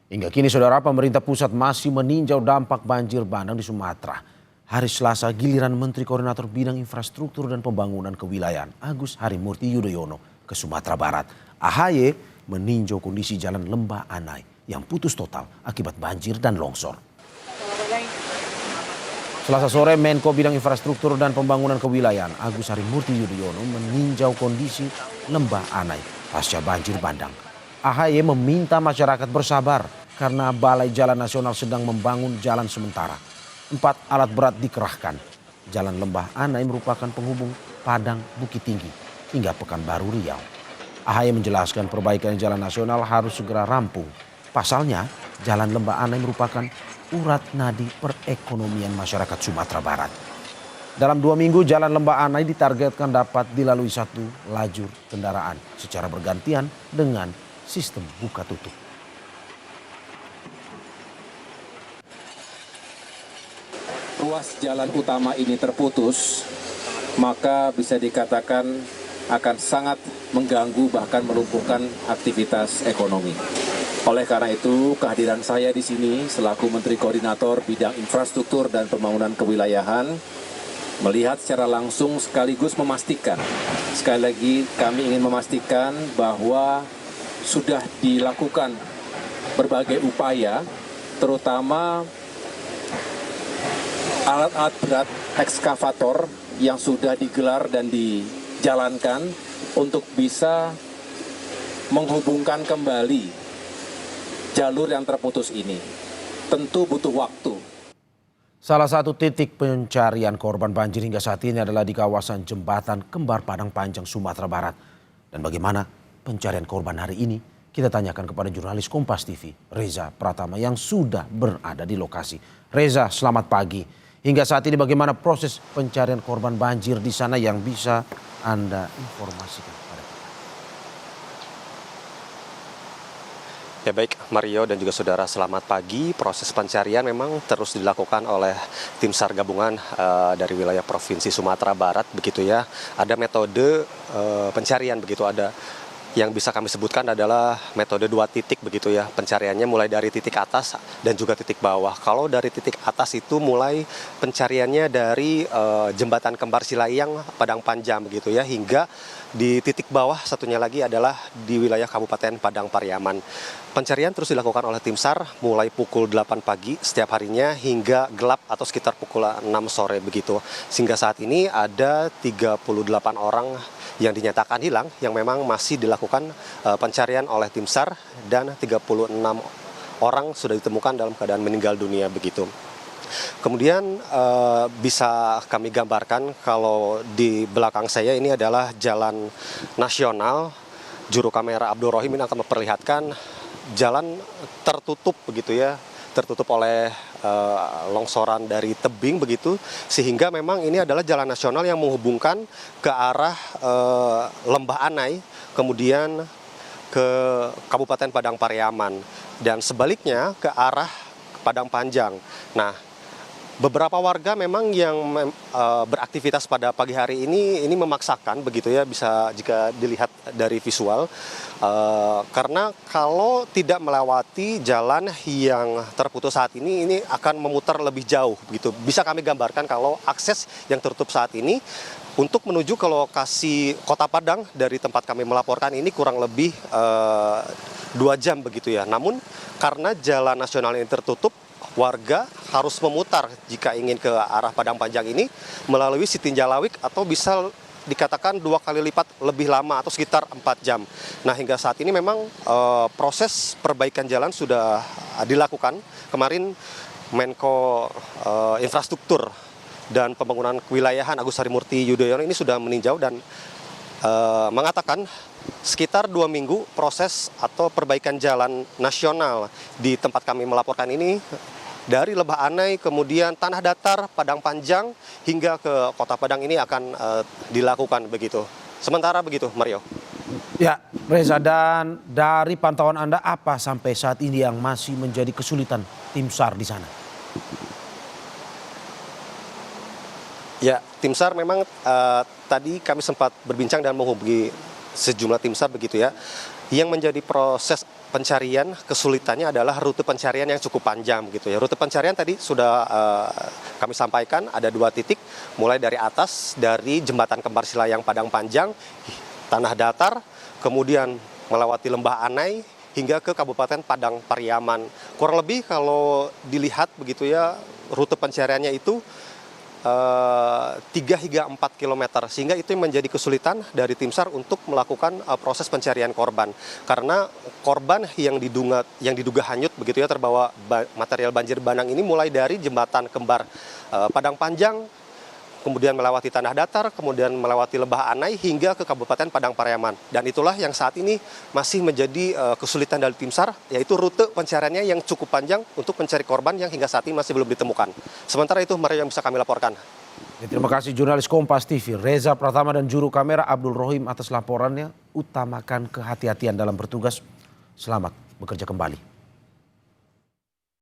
Hingga kini saudara, pemerintah pusat masih meninjau dampak banjir bandang di Sumatera. Hari Selasa giliran Menteri Koordinator Bidang Infrastruktur dan Pembangunan Kewilayahan Agus Harimurti Yudhoyono ke Sumatera Barat. AHY meninjau kondisi jalan Lembah Anai yang putus total akibat banjir dan longsor. Selasa sore, Menko Bidang Infrastruktur dan Pembangunan Kewilayahan Agus Harimurti Yudhoyono meninjau kondisi Lembah Anai pasca banjir bandang. AHY meminta masyarakat bersabar karena Balai Jalan Nasional sedang membangun jalan sementara. 4 alat berat dikerahkan. Jalan Lembah Anai merupakan penghubung Padang Bukit Tinggi hingga Pekanbaru Riau. AHY menjelaskan perbaikan jalan nasional harus segera rampung. Pasalnya, Jalan Lembah Anai merupakan urat nadi perekonomian masyarakat Sumatera Barat. Dalam 2 minggu, Jalan Lembah Anai ditargetkan dapat dilalui 1 lajur kendaraan secara bergantian dengan sistem buka tutup. Ruas jalan utama ini terputus, maka bisa dikatakan akan sangat mengganggu bahkan melumpuhkan aktivitas ekonomi. Oleh karena itu, kehadiran saya di sini selaku Menteri Koordinator Bidang Infrastruktur dan Pembangunan Kewilayahan melihat secara langsung sekaligus memastikan, sekali lagi kami ingin memastikan bahwa sudah dilakukan berbagai upaya, terutama alat-alat berat ekskavator yang sudah digelar dan dijalankan untuk bisa menghubungkan kembali jalur yang terputus ini. Tentu butuh waktu. Salah satu titik pencarian korban banjir hingga saat ini adalah di kawasan Jembatan Kembar Padang Panjang, Sumatera Barat. Dan bagaimana pencarian korban hari ini? Kita tanyakan kepada jurnalis Kompas TV, Reza Pratama yang sudah berada di lokasi. Reza, selamat pagi. Hingga saat ini bagaimana proses pencarian korban banjir di sana yang bisa Anda informasikan kepada kita? Ya baik, Mario dan juga saudara, selamat pagi. Proses pencarian memang terus dilakukan oleh tim SAR gabungan dari wilayah Provinsi Sumatera Barat, begitu ya. Ada metode pencarian begitu, ada yang bisa kami sebutkan adalah metode 2 titik begitu ya. Pencariannya mulai dari titik atas dan juga titik bawah. Kalau dari titik atas itu mulai pencariannya dari Jembatan Kembar Silayang Padang Panjang begitu ya, hingga di titik bawah satunya lagi adalah di wilayah Kabupaten Padang Pariaman. Pencarian terus dilakukan oleh tim SAR mulai pukul 8 pagi setiap harinya hingga gelap atau sekitar pukul 6 sore begitu. Sehingga saat ini ada 38 orang yang dinyatakan hilang yang memang masih dilakukan pencarian oleh tim SAR, dan 36 orang sudah ditemukan dalam keadaan meninggal dunia begitu. Kemudian bisa kami gambarkan kalau di belakang saya ini adalah jalan nasional. Juru kamera Abdul Rohim ini akan memperlihatkan jalan tertutup begitu ya, tertutup oleh longsoran dari tebing begitu, sehingga memang ini adalah jalan nasional yang menghubungkan ke arah Lembah Anai, kemudian ke Kabupaten Padang Pariaman, dan sebaliknya ke arah Padang Panjang. Nah, beberapa warga memang yang beraktivitas pada pagi hari ini memaksakan begitu ya, bisa jika dilihat dari visual, karena kalau tidak melewati jalan yang terputus saat ini akan memutar lebih jauh begitu. Bisa kami gambarkan kalau akses yang tertutup saat ini untuk menuju ke lokasi Kota Padang dari tempat kami melaporkan ini kurang lebih 2 jam begitu ya. Namun karena jalan nasional ini tertutup, warga harus memutar jika ingin ke arah Padang Panjang ini melalui Sitinjalawik, atau bisa dikatakan 2 kali lipat lebih lama atau sekitar 4 jam. Nah, hingga saat ini memang proses perbaikan jalan sudah dilakukan. Kemarin Menko Infrastruktur dan Pembangunan Kewilayahan Agus Harimurti Yudhoyono ini sudah meninjau dan mengatakan sekitar 2 minggu proses atau perbaikan jalan nasional di tempat kami melaporkan ini, dari Lembah Anai, kemudian Tanah Datar, Padang Panjang, hingga ke Kota Padang ini akan dilakukan begitu. Sementara begitu, Mario. Ya, Reza, dan dari pantauan Anda apa sampai saat ini yang masih menjadi kesulitan tim SAR di sana? Ya, tim SAR memang tadi kami sempat berbincang dan menghubungi sejumlah tim SAR begitu ya. Yang menjadi proses pencarian kesulitannya adalah rute pencarian yang cukup panjang gitu ya. Rute pencarian tadi sudah kami sampaikan ada 2 titik, mulai dari atas dari jembatan Kembar Silayang Padang Panjang, tanah datar, kemudian melewati Lembah Anai hingga ke Kabupaten Padang Pariaman. Kurang lebih kalau dilihat begitu ya, rute pencariannya itu 3 hingga 4 km, sehingga itu yang menjadi kesulitan dari tim SAR untuk melakukan proses pencarian korban, karena korban yang diduga hanyut begitu ya, terbawa material banjir bandang ini mulai dari jembatan Kembar Padang Panjang, kemudian melewati tanah datar, kemudian melewati Lembah Anai hingga ke Kabupaten Padang Pariaman. Dan itulah yang saat ini masih menjadi kesulitan dari tim SAR, yaitu rute pencariannya yang cukup panjang untuk mencari korban yang hingga saat ini masih belum ditemukan. Sementara itu, Mario, yang bisa kami laporkan. Ya, terima kasih jurnalis Kompas TV Reza Pratama dan juru kamera Abdul Rohim atas laporannya. Utamakan kehati-hatian dalam bertugas. Selamat bekerja kembali.